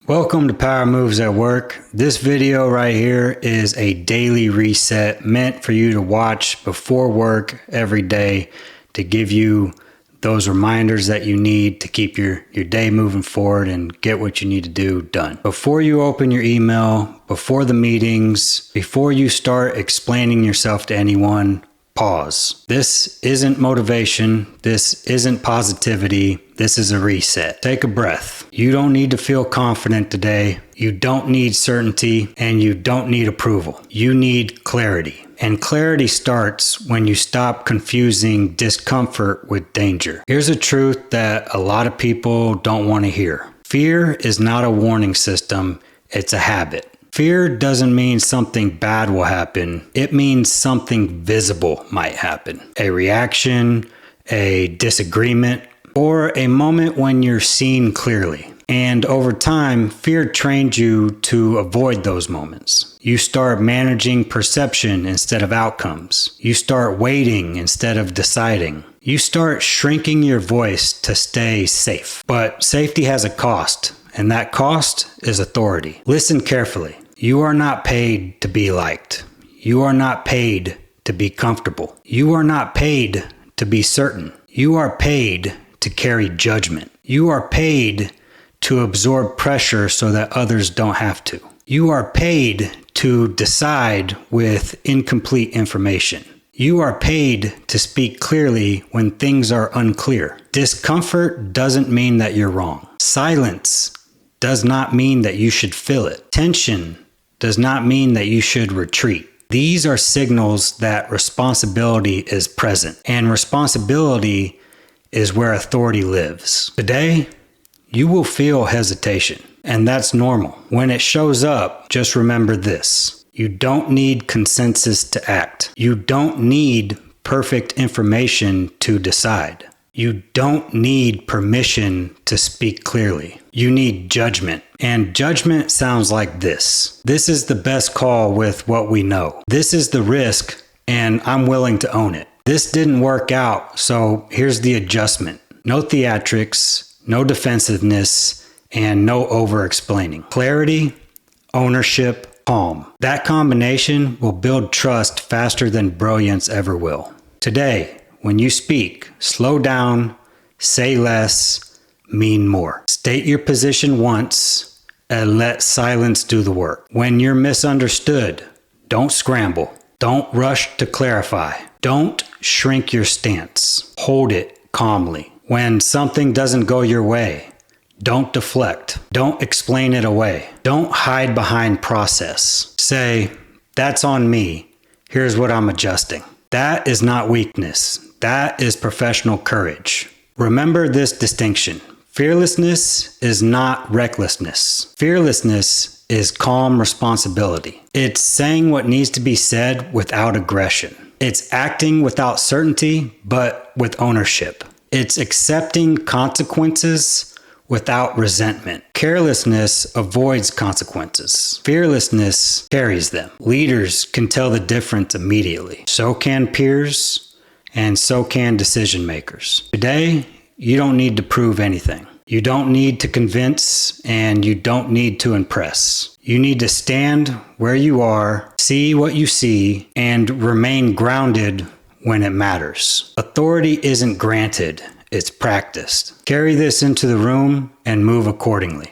Welcome to Power Moves at Work. This video right here is a daily reset meant for you to watch before work every day to give you those reminders that you need to keep your day moving forward and get what you need to do done. Before you open your email, before the meetings, before you start explaining yourself to anyone, pause. This isn't motivation. This isn't positivity. This is a reset. Take a breath. You don't need to feel confident today. You don't need certainty, and you don't need approval. You need clarity. And clarity starts when you stop confusing discomfort with danger. Here's a truth that a lot of people don't want to hear. Fear is not a warning system. It's a habit. Fear doesn't mean something bad will happen. It means something visible might happen. A reaction, a disagreement, or a moment when you're seen clearly. And over time, fear trained you to avoid those moments. You start managing perception instead of outcomes. You start waiting instead of deciding. You start shrinking your voice to stay safe. But safety has a cost, and that cost is authority. Listen carefully. You are not paid to be liked. You are not paid to be comfortable. You are not paid to be certain. You are paid to carry judgment. You are paid to absorb pressure so that others don't have to. You are paid to decide with incomplete information. You are paid to speak clearly when things are unclear. Discomfort doesn't mean that you're wrong. Silence does not mean that you should fill it. Tension does not mean that you should retreat. These are signals that responsibility is present, and responsibility is where authority lives. Today, you will feel hesitation, and that's normal. When it shows up, just remember this. You don't need consensus to act. You don't need perfect information to decide. You don't need permission to speak clearly. You need judgment. And judgment sounds like this. This is the best call with what we know. This is the risk, and I'm willing to own it. This didn't work out, so here's the adjustment. No theatrics, no defensiveness, and no over-explaining. Clarity, ownership, calm. That combination will build trust faster than brilliance ever will. Today, when you speak, slow down, say less, mean more. State your position once and let silence do the work. When you're misunderstood, don't scramble. Don't rush to clarify. Don't shrink your stance. Hold it calmly. When something doesn't go your way, don't deflect. Don't explain it away. Don't hide behind process. Say, that's on me. Here's what I'm adjusting. That is not weakness. That is professional courage. Remember this distinction. Fearlessness is not recklessness. Fearlessness is calm responsibility. It's saying what needs to be said without aggression. It's acting without certainty, but with ownership. It's accepting consequences without resentment. Carelessness avoids consequences. Fearlessness carries them. Leaders can tell the difference immediately. So can peers, and so can decision makers. Today, you don't need to prove anything. You don't need to convince, and you don't need to impress. You need to stand where you are, see what you see, and remain grounded when it matters. Authority isn't granted, it's practiced. Carry this into the room and move accordingly.